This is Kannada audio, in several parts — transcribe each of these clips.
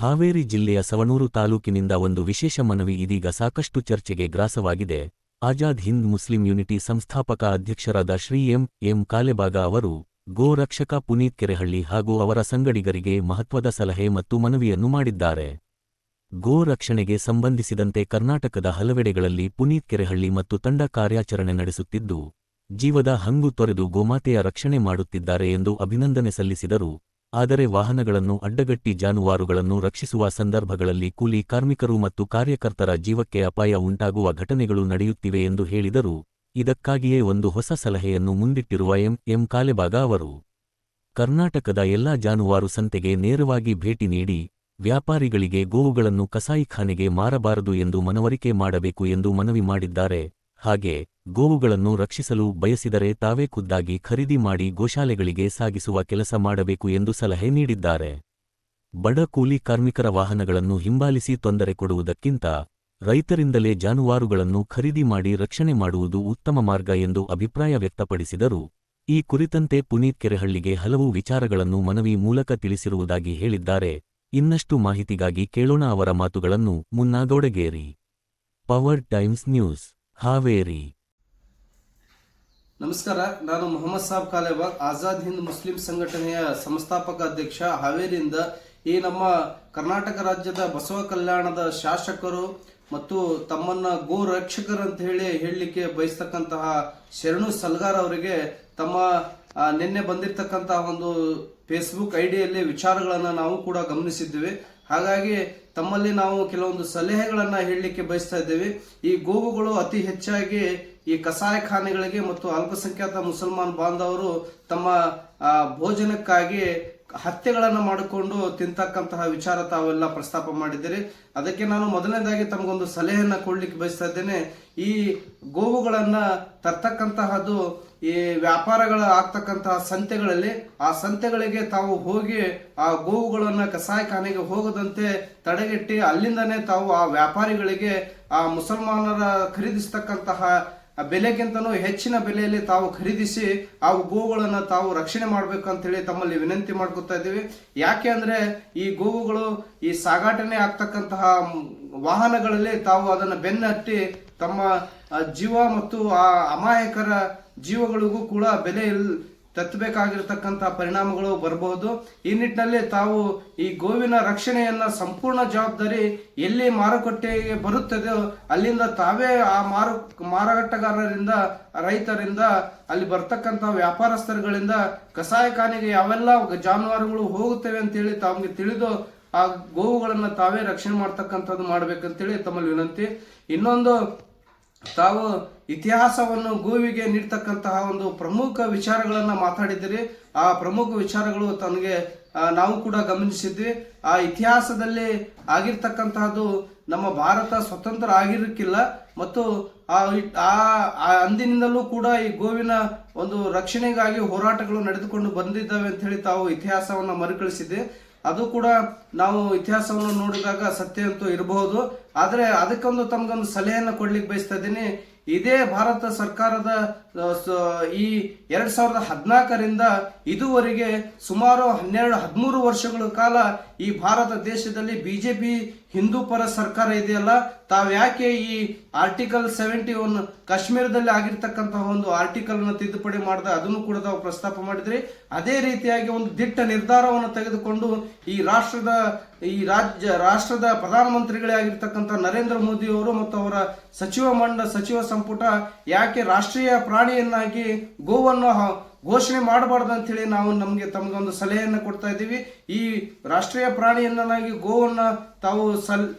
ಹಾವೇರಿ ಜಿಲ್ಲೆಯ ಸವಣೂರು ತಾಲೂಕಿನಿಂದ ಒಂದು ವಿಶೇಷ ಮನವಿ ಇದೀಗ ಸಾಕಷ್ಟು ಚರ್ಚೆಗೆ ಗ್ರಾಸವಾಗಿದೆ. ಆಜಾದ್ ಹಿಂದ್ ಮುಸ್ಲಿಂ ಯೂನಿಟಿ ಸಂಸ್ಥಾಪಕ ಅಧ್ಯಕ್ಷರಾದ ಶ್ರೀ ಎಂ ಕಾಲೆಬಾಗ ಅವರು ಗೋ ರಕ್ಷಕ ಪುನೀತ್ ಕೆರೆಹಳ್ಳಿ ಹಾಗೂ ಅವರ ಸಂಗಡಿಗರಿಗೆ ಮಹತ್ವದ ಸಲಹೆ ಮತ್ತು ಮನವಿಯನ್ನು ಮಾಡಿದ್ದಾರೆ. ಗೋ ರಕ್ಷಣೆಗೆ ಸಂಬಂಧಿಸಿದಂತೆ ಕರ್ನಾಟಕದ ಹಲವೆಡೆಗಳಲ್ಲಿ ಪುನೀತ್ ಕೆರೆಹಳ್ಳಿ ಮತ್ತು ತಂಡ ಕಾರ್ಯಾಚರಣೆ ನಡೆಸುತ್ತಿದ್ದು, ಜೀವದ ಹಂಗು ತೊರೆದು ಗೋಮಾತೆಯ ರಕ್ಷಣೆ ಮಾಡುತ್ತಿದ್ದಾರೆ ಎಂದು ಅಭಿನಂದನೆ ಸಲ್ಲಿಸಿದರು. ಆದರೆ ವಾಹನಗಳನ್ನು ಅಡ್ಡಗಟ್ಟಿ ಜಾನುವಾರುಗಳನ್ನು ರಕ್ಷಿಸುವ ಸಂದರ್ಭಗಳಲ್ಲಿ ಕೂಲಿ ಕಾರ್ಮಿಕರು ಮತ್ತು ಕಾರ್ಯಕರ್ತರ ಜೀವಕ್ಕೆ ಅಪಾಯ ಉಂಟಾಗುವ ಘಟನೆಗಳು ನಡೆಯುತ್ತಿವೆ ಎಂದು ಹೇಳಿದರು. ಇದಕ್ಕಾಗಿಯೇ ಒಂದು ಹೊಸ ಸಲಹೆಯನ್ನು ಮುಂದಿಟ್ಟಿರುವ ಎಂ ಕಾಲೆಬಾಗ ಅವರು ಕರ್ನಾಟಕದ ಎಲ್ಲಾ ಜಾನುವಾರು ಸಂತೆಗೆ ನೇರವಾಗಿ ಭೇಟಿ ನೀಡಿ ವ್ಯಾಪಾರಿಗಳಿಗೆ ಗೋವುಗಳನ್ನು ಕಸಾಯಿಖಾನೆಗೆ ಮಾರಬಾರದು ಎಂದು ಮನವರಿಕೆ ಮಾಡಬೇಕು ಎಂದು ಮನವಿ ಮಾಡಿದ್ದಾರೆ. ಹಾಗೆ ಗೋವುಗಳನ್ನು ರಕ್ಷಿಸಲು ಬಯಸಿದರೆ ತಾವೇ ಖುದ್ದಾಗಿ ಖರೀದಿ ಮಾಡಿ ಗೋಶಾಲೆಗಳಿಗೆ ಸಾಗಿಸುವ ಕೆಲಸ ಮಾಡಬೇಕು ಎಂದು ಸಲಹೆ ನೀಡಿದ್ದಾರೆ. ಬಡ ಕೂಲಿ ಕಾರ್ಮಿಕರ ವಾಹನಗಳನ್ನು ಹಿಂಬಾಲಿಸಿ ತೊಂದರೆ ಕೊಡುವುದಕ್ಕಿಂತ ರೈತರಿಂದಲೇ ಜಾನುವಾರುಗಳನ್ನು ಖರೀದಿ ಮಾಡಿ ರಕ್ಷಣೆ ಮಾಡುವುದು ಉತ್ತಮ ಮಾರ್ಗ ಎಂದು ಅಭಿಪ್ರಾಯ ವ್ಯಕ್ತಪಡಿಸಿದರು. ಈ ಕುರಿತಂತೆ ಪುನೀತ್ ಕೆರೆಹಳ್ಳಿಗೆ ಹಲವು ವಿಚಾರಗಳನ್ನು ಮನವಿ ಮೂಲಕ ತಿಳಿಸಿರುವುದಾಗಿ ಹೇಳಿದ್ದಾರೆ. ಇನ್ನಷ್ಟು ಮಾಹಿತಿಗಾಗಿ ಕೇಳೋಣ ಅವರ ಮಾತುಗಳನ್ನು. ಮುನ್ನಾಗೌಡಗೇರಿ, ಪವರ್ ಟೈಮ್ಸ್ ನ್ಯೂಸ್, ಹಾವೇರಿ. ನಮಸ್ಕಾರ, ನಾನು ಮೊಹಮ್ಮದ್ ಸಾಬ್ ಕಾಲೆಬಾಗ್, ಆಜಾದ್ ಹಿಂದ್ ಮುಸ್ಲಿಂ ಸಂಘಟನೆಯ ಸಂಸ್ಥಾಪಕ ಅಧ್ಯಕ್ಷ, ಹಾವೇರಿಯಿಂದ. ಈ ನಮ್ಮ ಕರ್ನಾಟಕ ರಾಜ್ಯದ ಬಸವ ಕಲ್ಯಾಣದ ಶಾಸಕರು ಮತ್ತು ತಮ್ಮನ್ನ ಗೋ ರಕ್ಷಕರಂತ ಹೇಳಲಿಕ್ಕೆ ಬಯಸ್ತಕ್ಕಂತಹ ಶರಣು ಸಲ್ಗಾರ್ ಅವರಿಗೆ ತಮ್ಮ ನಿನ್ನೆ ಬಂದಿರತಕ್ಕಂತಹ ಒಂದು ಫೇಸ್ಬುಕ್ ಐಡಿಯಲ್ಲಿ ವಿಚಾರಗಳನ್ನ ನಾವು ಕೂಡ ಗಮನಿಸಿದ್ದೇವೆ. ಹಾಗಾಗಿ ತಮ್ಮಲ್ಲಿ ನಾವು ಕೆಲವೊಂದು ಸಲಹೆಗಳನ್ನ ಹೇಳಲಿಕ್ಕೆ ಬಯಸ್ತಾ ಇದ್ದೇವೆ. ಈ ಗೋವುಗಳು ಅತಿ ಹೆಚ್ಚಾಗಿ ಈ ಕಸಾಯಖಾನೆಗಳಿಗೆ ಮತ್ತು ಅಲ್ಪಸಂಖ್ಯಾತ ಮುಸಲ್ಮಾನ್ ಬಾಂಧವರು ತಮ್ಮ ಭೋಜನಕ್ಕಾಗಿ ಹತ್ಯೆಗಳನ್ನು ಮಾಡಿಕೊಂಡು ತಿಂತಕ್ಕಂತಹ ವಿಚಾರ ತಾವೆಲ್ಲ ಪ್ರಸ್ತಾಪ ಮಾಡಿದ್ದೀರಿ. ಅದಕ್ಕೆ ನಾನು ಮೊದಲನೇದಾಗಿ ತಮಗೊಂದು ಸಲಹೆಯನ್ನ ಕೊಡ್ಲಿಕ್ಕೆ ಬಯಸ್ತಾ ಇದ್ದೇನೆ. ಈ ಗೋವುಗಳನ್ನ ತರ್ತಕ್ಕಂತಹದ್ದು ಈ ವ್ಯಾಪಾರಗಳ ಆಗ್ತಕ್ಕಂತಹ ಸಂತೆಗಳಲ್ಲಿ, ಆ ಸಂತೆಗಳಿಗೆ ತಾವು ಹೋಗಿ ಆ ಗೋವುಗಳನ್ನ ಕಸಾಯಿಖಾನೆಗೆ ಹೋಗದಂತೆ ತಡೆಗಟ್ಟಿ ಅಲ್ಲಿಂದನೇ ತಾವು ಆ ವ್ಯಾಪಾರಿಗಳಿಗೆ ಆ ಮುಸಲ್ಮಾನರ ಖರೀದಿಸ್ತಕ್ಕಂತಹ ಬೆಲೆಗಿಂತನೂ ಹೆಚ್ಚಿನ ಬೆಲೆಯಲ್ಲಿ ತಾವು ಖರೀದಿಸಿ ಆ ಗೋವುಗಳನ್ನ ತಾವು ರಕ್ಷಣೆ ಮಾಡ್ಬೇಕಂತ ಹೇಳಿ ತಮ್ಮಲ್ಲಿ ವಿನಂತಿ ಮಾಡ್ಕೊತಾ ಇದ್ದೀವಿ. ಯಾಕೆ ಅಂದ್ರೆ ಈ ಗೋವುಗಳು ಈ ಸಾಗಾಟನೆ ಆಗ್ತಕ್ಕಂತಹ ವಾಹನಗಳಲ್ಲಿ ತಾವು ಅದನ್ನ ಬೆನ್ನಟ್ಟಿ ತಮ್ಮ ಜೀವ ಮತ್ತು ಆ ಅಮಾಯಕರ ಜೀವಗಳಿಗೂ ಕೂಡ ಬೆಲೆ ತತ್ತಬೇಕಾಗಿರತಕ್ಕಂತಹ ಪರಿಣಾಮಗಳು ಬರಬಹುದು. ಈ ನಿಟ್ಟಿನಲ್ಲಿ ತಾವು ಈ ಗೋವಿನ ರಕ್ಷಣೆಯನ್ನ ಸಂಪೂರ್ಣ ಜವಾಬ್ದಾರಿ ಎಲ್ಲಿ ಮಾರುಕಟ್ಟೆಗೆ ಬರುತ್ತದೋ ಅಲ್ಲಿಂದ ತಾವೇ ಆ ಮಾರಾಟಗಾರರಿಂದ, ರೈತರಿಂದ, ಅಲ್ಲಿ ಬರ್ತಕ್ಕಂತಹ ವ್ಯಾಪಾರಸ್ಥರುಗಳಿಂದ ಕಸಾಯಿಖಾನೆಗೆ ಯಾವೆಲ್ಲ ಜಾನುವಾರುಗಳು ಹೋಗುತ್ತವೆ ಅಂತೇಳಿ ತಮಗೆ ತಿಳಿದು ಆ ಗೋವುಗಳನ್ನ ತಾವೇ ರಕ್ಷಣೆ ಮಾಡ್ತಕ್ಕಂಥದ್ದು ಮಾಡ್ಬೇಕಂತೇಳಿ ತಮ್ಮಲ್ಲಿ ವಿನಂತಿ. ಇನ್ನೊಂದು, ತಾವು ಇತಿಹಾಸವನ್ನು ಗೋವಿಗೆ ನೀಡ್ತಕ್ಕಂತಹ ಒಂದು ಪ್ರಮುಖ ವಿಚಾರಗಳನ್ನ ಮಾತಾಡಿದಿರಿ. ಆ ಪ್ರಮುಖ ವಿಚಾರಗಳು ತನಗೆ ನಾವು ಕೂಡ ಗಮನಿಸಿದ್ವಿ. ಆ ಇತಿಹಾಸದಲ್ಲಿ ಆಗಿರ್ತಕ್ಕಂತಹದ್ದು ನಮ್ಮ ಭಾರತ ಸ್ವತಂತ್ರ ಆಗಿರಕ್ಕಿಲ್ಲ ಮತ್ತು ಅಂದಿನಿಂದಲೂ ಕೂಡ ಈ ಗೋವಿನ ಒಂದು ರಕ್ಷಣೆಗಾಗಿ ಹೋರಾಟಗಳು ನಡೆದುಕೊಂಡು ಬಂದಿದ್ದಾವೆ ಅಂತ ಹೇಳಿ ತಾವು ಇತಿಹಾಸವನ್ನ ಮರುಕಳಿಸಿದೆ. ಅದು ಕೂಡ ನಾವು ಇತಿಹಾಸವನ್ನು ನೋಡಿದಾಗ ಸತ್ಯ ಅಂತೂ ಇರಬಹುದು. ಆದರೆ ಅದಕ್ಕೊಂದು ತಮಗೊಂದು ಸಲಹೆಯನ್ನು ಕೊಡ್ಲಿಕ್ಕೆ ಬಯಸ್ತಾ ಇದ್ದೀನಿ. ಇದೇ ಭಾರತ ಸರ್ಕಾರದ ಈ 2014ರಿಂದ ಇದುವರೆಗೆ ಸುಮಾರು 12-13 ವರ್ಷಗಳ ಕಾಲ ಈ ಭಾರತ ದೇಶದಲ್ಲಿ ಬಿಜೆಪಿ ಹಿಂದೂ ಪರ ಸರ್ಕಾರ ಇದೆಯಲ್ಲ, ತಾವ್ ಯಾಕೆ ಈ ಆರ್ಟಿಕಲ್ 71 ಕಾಶ್ಮೀರದಲ್ಲಿ ಆಗಿರ್ತಕ್ಕಂತಹ ಒಂದು ಆರ್ಟಿಕಲ್ ಅನ್ನು ತಿದ್ದುಪಡಿ ಮಾಡಿದ ಅದನ್ನು ಕೂಡ ತಾವು ಪ್ರಸ್ತಾಪ ಮಾಡಿದ್ರಿ. ಅದೇ ರೀತಿಯಾಗಿ ಒಂದು ದಿಟ್ಟ ನಿರ್ಧಾರವನ್ನು ತೆಗೆದುಕೊಂಡು ಈ ರಾಷ್ಟ್ರದ ಪ್ರಧಾನಮಂತ್ರಿಗಳೇ ಆಗಿರ್ತಕ್ಕಂಥ ನರೇಂದ್ರ ಮೋದಿ ಅವರು ಮತ್ತು ಅವರ ಸಚಿವ ಸಂಪುಟ ಯಾಕೆ ರಾಷ್ಟ್ರೀಯ ಪ್ರಾಣಿಯನ್ನಾಗಿ ಗೋವನ್ನು ಘೋಷಣೆ ಮಾಡಬಾರ್ದು ಅಂತ ಹೇಳಿ ನಾವು ತಮಗೊಂದು ಸಲಹೆಯನ್ನು ಕೊಡ್ತಾ ಇದ್ದೀವಿ. ಈ ರಾಷ್ಟ್ರೀಯ ಪ್ರಾಣಿಯನ್ನಾಗಿ ಗೋವನ್ನ ತಾವು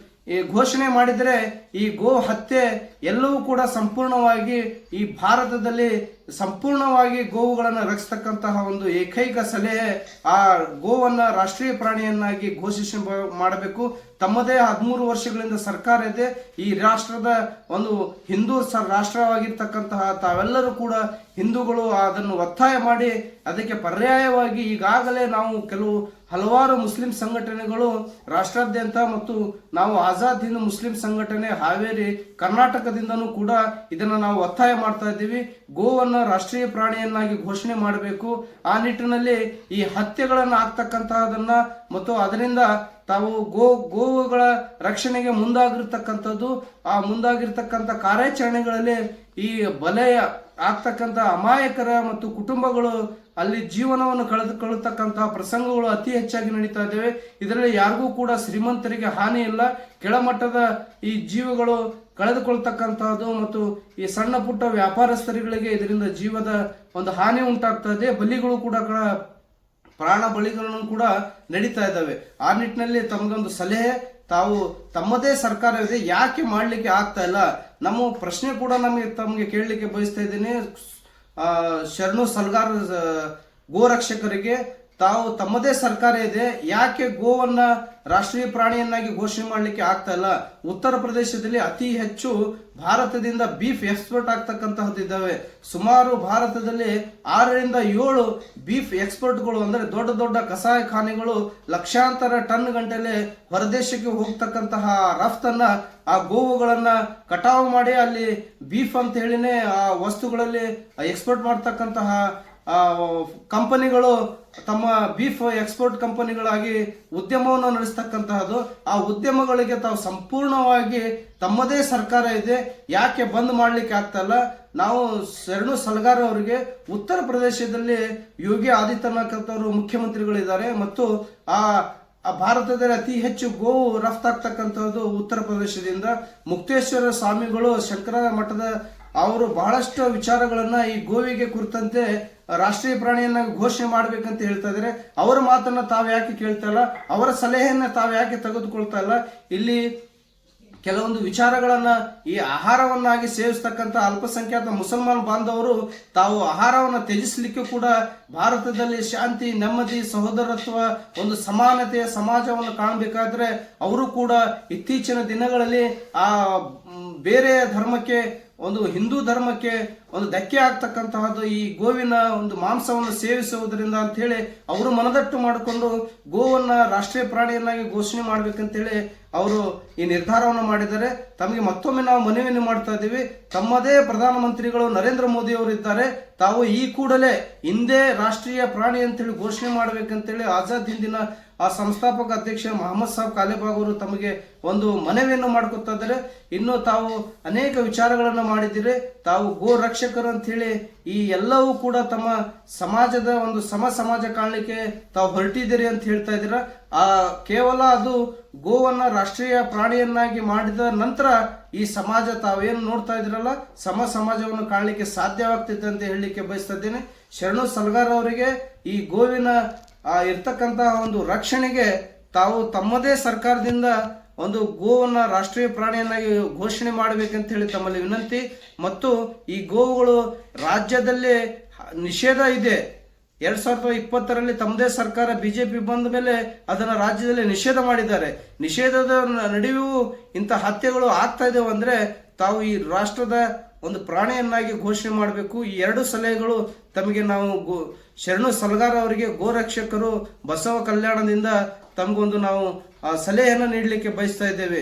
ಘೋಷಣೆ ಮಾಡಿದರೆ ಈ ಗೋ ಹತ್ಯೆ ಎಲ್ಲವೂ ಕೂಡ ಸಂಪೂರ್ಣವಾಗಿ ಈ ಭಾರತದಲ್ಲಿ ಸಂಪೂರ್ಣವಾಗಿ ಗೋವುಗಳನ್ನು ರಕ್ಷಿಸ್ತಕ್ಕಂತಹ ಒಂದು ಏಕೈಕ ಸಲಹೆ ಆ ಗೋವನ್ನ ರಾಷ್ಟ್ರೀಯ ಪ್ರಾಣಿಯನ್ನಾಗಿ ಘೋಷಣೆ ಮಾಡಬೇಕು. ತಮ್ಮದೇ 13 ವರ್ಷಗಳಿಂದ ಸರ್ಕಾರ ಇದೆ. ಈ ರಾಷ್ಟ್ರದ ಒಂದು ಹಿಂದೂ ರಾಷ್ಟ್ರವಾಗಿರ್ತಕ್ಕಂತಹ ತಾವೆಲ್ಲರೂ ಕೂಡ ಹಿಂದೂಗಳು ಅದನ್ನು ಒತ್ತಾಯ ಮಾಡಿ ಅದಕ್ಕೆ ಪರ್ಯಾಯವಾಗಿ ಈಗಾಗಲೇ ನಾವು ಹಲವಾರು ಮುಸ್ಲಿಂ ಸಂಘಟನೆಗಳು ರಾಷ್ಟ್ರಾದ್ಯಂತ ಮತ್ತು ನಾವು ಆಜಾದ್ ಹಿಂದ್ ಮುಸ್ಲಿಂ ಸಂಘಟನೆ ಹಾವೇರಿ ಕರ್ನಾಟಕದಿಂದನೂ ಕೂಡ ಇದನ್ನು ನಾವು ಒತ್ತಾಯ ಮಾಡ್ತಾ ಇದ್ದೀವಿ. ಗೋವನ್ನು ರಾಷ್ಟ್ರೀಯ ಪ್ರಾಣಿಯನ್ನಾಗಿ ಘೋಷಣೆ ಮಾಡಬೇಕು. ಆ ನಿಟ್ಟಿನಲ್ಲಿ ಈ ಹತ್ಯೆಗಳನ್ನು ಆಗ್ತಕ್ಕಂತಹದನ್ನ ಮತ್ತು ಅದರಿಂದ ತಾವು ಗೋವುಗಳ ರಕ್ಷಣೆಗೆ ಮುಂದಾಗಿರ್ತಕ್ಕಂಥದ್ದು, ಆ ಮುಂದಾಗಿರ್ತಕ್ಕಂಥ ಕಾರ್ಯಾಚರಣೆಗಳಲ್ಲಿ ಈ ಬಲೆಯ ಆಗ್ತಕ್ಕಂಥ ಅಮಾಯಕರ ಮತ್ತು ಕುಟುಂಬಗಳು ಅಲ್ಲಿ ಜೀವನವನ್ನು ಕಳೆದುಕೊಳ್ಳತಕ್ಕಂತಹ ಪ್ರಸಂಗಗಳು ಅತಿ ಹೆಚ್ಚಾಗಿ ನಡೀತಾ ಇದ್ದೇವೆ. ಇದರಲ್ಲಿ ಯಾರಿಗೂ ಕೂಡ ಶ್ರೀಮಂತರಿಗೆ ಹಾನಿ ಇಲ್ಲ, ಕೆಳಮಟ್ಟದ ಈ ಜೀವಗಳು ಕಳೆದುಕೊಳ್ತಕ್ಕಂತಹದ್ದು ಮತ್ತು ಈ ಸಣ್ಣ ಪುಟ್ಟ ವ್ಯಾಪಾರಸ್ಥರುಗಳಿಗೆ ಇದರಿಂದ ಜೀವದ ಒಂದು ಹಾನಿ ಉಂಟಾಗ್ತಾ ಇದೆ. ಬಲಿಗಳು ಕೂಡ ಪ್ರಾಣ ಬಲಿಗಳನ್ನು ಕೂಡ ನಡೀತಾ ಇದ್ದಾವೆ. ಆ ನಿಟ್ಟಿನಲ್ಲಿ ತಮಗೊಂದು ಸಲಹೆ, ತಾವು ತಮ್ಮದೇ ಸರ್ಕಾರವಿದೆ, ಯಾಕೆ ಮಾಡಲಿಕ್ಕೆ ಆಗ್ತಾ ಇಲ್ಲ? ನಮ್ಮ ಪ್ರಶ್ನೆ ಕೂಡ ತಮಗೆ ಕೇಳಲಿಕ್ಕೆ ಬಯಸ್ತಾ ಇದ್ದೀನಿ. ಶರಣು ಸಲ್ಗಾರ್ ಗೋರಕ್ಷಕರಿಗೆ, ತಾವು ತಮ್ಮದೇ ಸರ್ಕಾರ ಇದೆ, ಯಾಕೆ ಗೋವನ್ನ ರಾಷ್ಟ್ರೀಯ ಪ್ರಾಣಿಯನ್ನಾಗಿ ಘೋಷಣೆ ಮಾಡಲಿಕ್ಕೆ ಆಗ್ತಾ ಇಲ್ಲ? ಉತ್ತರ ಪ್ರದೇಶದಲ್ಲಿ ಅತಿ ಹೆಚ್ಚು ಭಾರತದಿಂದ ಬೀಫ್ ಎಕ್ಸ್ಪೋರ್ಟ್ ಆಗ್ತಕ್ಕಂತಹದ್ದಿದ್ದಾವೆ. ಸುಮಾರು ಭಾರತದಲ್ಲಿ 6ರಿಂದ 7 ಬೀಫ್ ಎಕ್ಸ್ಪೋರ್ಟ್ಗಳು, ಅಂದ್ರೆ ದೊಡ್ಡ ದೊಡ್ಡ ಕಸಾಯಖಾನೆಗಳು ಲಕ್ಷಾಂತರ ಟನ್ ಗಂಟಲೆ ಹೊರದೇಶಕ್ಕೆ ಹೋಗ್ತಕ್ಕಂತಹ ರಫ್ತನ್ನ ಆ ಗೋವುಗಳನ್ನ ಕಟಾವು ಮಾಡಿ ಅಲ್ಲಿ ಬೀಫ್ ಅಂತ ಹೇಳಿನೇ ಆ ವಸ್ತುಗಳಲ್ಲಿ ಎಕ್ಸ್ಪೋರ್ಟ್ ಮಾಡ್ತಕ್ಕಂತಹ ಕಂಪನಿಗಳು ತಮ್ಮ ಬೀಫ್ ಎಕ್ಸ್ಪೋರ್ಟ್ ಕಂಪನಿಗಳಾಗಿ ಉದ್ಯಮವನ್ನು ನಡೆಸ್ತಕ್ಕಂತಹದ್ದು. ಆ ಉದ್ಯಮಗಳಿಗೆ ತಾವು ಸಂಪೂರ್ಣವಾಗಿ ತಮ್ಮದೇ ಸರ್ಕಾರ ಇದೆ, ಯಾಕೆ ಬಂದ್ ಮಾಡ್ಲಿಕ್ಕೆ ಆಗ್ತಾ ಇಲ್ಲ? ನಾವು ಶರಣು ಸಲ್ಗಾರ್ ಅವರಿಗೆ, ಉತ್ತರ ಪ್ರದೇಶದಲ್ಲಿ ಯೋಗಿ ಆದಿತ್ಯನಾಥ್ ಅವರು ಮುಖ್ಯಮಂತ್ರಿಗಳಿದ್ದಾರೆ ಮತ್ತು ಆ ಭಾರತದಲ್ಲಿ ಅತಿ ಹೆಚ್ಚು ಗೋವು ರಫ್ತಾಗ್ತಕ್ಕಂಥದ್ದು ಉತ್ತರ ಪ್ರದೇಶದಿಂದ. ಮುಕ್ತೇಶ್ವರ ಸ್ವಾಮಿಗಳು ಶಂಕರ ಮಠದ ಅವರು ಬಹಳಷ್ಟು ವಿಚಾರಗಳನ್ನ ಈ ಗೋವಿಗೆ ಕುರಿತಂತೆ ರಾಷ್ಟ್ರೀಯ ಪ್ರಾಣಿಯನ್ನಾಗಿ ಘೋಷಣೆ ಮಾಡ್ಬೇಕಂತ ಹೇಳ್ತಾ ಇದ್ದಾರೆ. ಅವರ ಮಾತನ್ನ ತಾವು ಯಾಕೆ ಕೇಳ್ತಾ ಇಲ್ಲ? ಅವರ ಸಲಹೆಯನ್ನ ತಾವು ಯಾಕೆ ತೆಗೆದುಕೊಳ್ತಾ ಇಲ್ಲ? ಇಲ್ಲಿ ಕೆಲವೊಂದು ವಿಚಾರಗಳನ್ನ, ಈ ಆಹಾರವನ್ನಾಗಿ ಸೇವಿಸ್ತಕ್ಕಂಥ ಅಲ್ಪಸಂಖ್ಯಾತ ಮುಸಲ್ಮಾನ್ ಬಾಂಧವರು ತಾವು ಆಹಾರವನ್ನು ತ್ಯಜಿಸಲಿಕ್ಕೆ ಕೂಡ ಭಾರತದಲ್ಲಿ ಶಾಂತಿ, ನೆಮ್ಮದಿ, ಸಹೋದರತ್ವ, ಒಂದು ಸಮಾನತೆಯ ಸಮಾಜವನ್ನು ಕಾಣಬೇಕಾದ್ರೆ ಅವರು ಕೂಡ ಇತ್ತೀಚಿನ ದಿನಗಳಲ್ಲಿ ಆ ಬೇರೆ ಧರ್ಮಕ್ಕೆ, ಒಂದು ಹಿಂದೂ ಧರ್ಮಕ್ಕೆ ಒಂದು ಧಕ್ಕೆ ಆಗ್ತಕ್ಕಂತಹದ್ದು ಈ ಗೋವಿನ ಒಂದು ಮಾಂಸವನ್ನು ಸೇವಿಸುವುದರಿಂದ ಅಂತ ಹೇಳಿ ಅವರು ಮನದಟ್ಟು ಮಾಡಿಕೊಂಡು ಗೋವನ್ನ ರಾಷ್ಟ್ರೀಯ ಪ್ರಾಣಿಯನ್ನಾಗಿ ಘೋಷಣೆ ಮಾಡ್ಬೇಕಂತೇಳಿ ಅವರು ಈ ನಿರ್ಧಾರವನ್ನು ಮಾಡಿದ್ದಾರೆ. ತಮಗೆ ಮತ್ತೊಮ್ಮೆ ನಾವು ಮನವಿಯನ್ನು ಮಾಡ್ತಾ ಇದ್ದೀವಿ, ತಮ್ಮದೇ ಪ್ರಧಾನಮಂತ್ರಿಗಳು ನರೇಂದ್ರ ಮೋದಿ ಅವರು ಇದ್ದಾರೆ, ತಾವು ಈ ಕೂಡಲೇ ಹಿಂದೆ ರಾಷ್ಟ್ರೀಯ ಪ್ರಾಣಿ ಅಂತೇಳಿ ಘೋಷಣೆ ಮಾಡ್ಬೇಕಂತೇಳಿ ಆಜಾದ್ ಹಿಂದಿನ ಆ ಸಂಸ್ಥಾಪಕ ಅಧ್ಯಕ್ಷ ಮೊಹಮ್ಮದ್ ಸಾಬ್ ಕಾಲೇಬಾಗ್ ಅವರು ತಮಗೆ ಒಂದು ಮನವಿಯನ್ನು ಮಾಡ್ಕೊತಾ ಇದ್ದಾರೆ. ಇನ್ನು ತಾವು ಅನೇಕ ವಿಚಾರಗಳನ್ನು ಮಾಡಿದ್ದೀರಿ, ತಾವು ಗೋ ರಕ್ಷಕರು ಅಂತ ಹೇಳಿ ಈ ಎಲ್ಲವೂ ಕೂಡ ತಮ್ಮ ಸಮಾಜದ ಒಂದು ಸಮಾಜ ಕಾಣಲಿಕ್ಕೆ ತಾವು ಹೊರಟಿದ್ದೀರಿ ಅಂತ ಹೇಳ್ತಾ ಇದ್ದೀರಾ. ಕೇವಲ ಅದು ಗೋವನ್ನ ರಾಷ್ಟ್ರೀಯ ಪ್ರಾಣಿಯನ್ನಾಗಿ ಮಾಡಿದ ನಂತರ ಈ ಸಮಾಜ ತಾವೇನು ನೋಡ್ತಾ ಇದ್ರಲ್ಲ ಸಮಾಜವನ್ನು ಕಾಣಲಿಕ್ಕೆ ಸಾಧ್ಯವಾಗ್ತಿದೆ ಅಂತ ಹೇಳಲಿಕ್ಕೆ ಬಯಸ್ತಾ ಇದ್ದೇನೆ. ಶರಣು ಸಲ್ಗಾರ್ ಅವರಿಗೆ ಈ ಗೋವಿನ ಇರ್ತಕ್ಕಂತಹ ಒಂದು ರಕ್ಷಣೆಗೆ ತಾವು ತಮ್ಮದೇ ಸರ್ಕಾರದಿಂದ ಒಂದು ಗೋವನ್ನ ರಾಷ್ಟ್ರೀಯ ಪ್ರಾಣಿಯನ್ನಾಗಿ ಘೋಷಣೆ ಮಾಡಬೇಕಂತ ಹೇಳಿ ತಮ್ಮಲ್ಲಿ ವಿನಂತಿ. ಮತ್ತು ಈ ಗೋವುಗಳು ರಾಜ್ಯದಲ್ಲಿ ನಿಷೇಧ ಇದೆ. 2020ರಲ್ಲಿ ತಮ್ಮದೇ ಸರ್ಕಾರ ಬಿಜೆಪಿ ಬಂದ ಮೇಲೆ ಅದನ್ನ ರಾಜ್ಯದಲ್ಲಿ ನಿಷೇಧ ಮಾಡಿದ್ದಾರೆ. ನಿಷೇಧದ ನಡುವೆಯೂ ಇಂಥ ಹತ್ಯೆಗಳು ಆಗ್ತಾ ಇದಾವೆ ಅಂದ್ರೆ ತಾವು ಈ ರಾಷ್ಟ್ರದ ಒಂದು ಪ್ರಾಣಿಯನ್ನಾಗಿ ಘೋಷಣೆ ಮಾಡಬೇಕು. ಈ 2 ಸಲಹೆಗಳು ತಮಗೆ ನಾವು ಶರಣು ಸಲ್ಗಾರ್ ಅವರಿಗೆ, ಗೋರಕ್ಷಕರು ಬಸವ ಕಲ್ಯಾಣದಿಂದ ತಮಗೊಂದು ನಾವು ಸಲಹೆಯನ್ನು ನೀಡಲಿಕ್ಕೆ ಬಯಸ್ತಾ ಇದ್ದೇವೆ.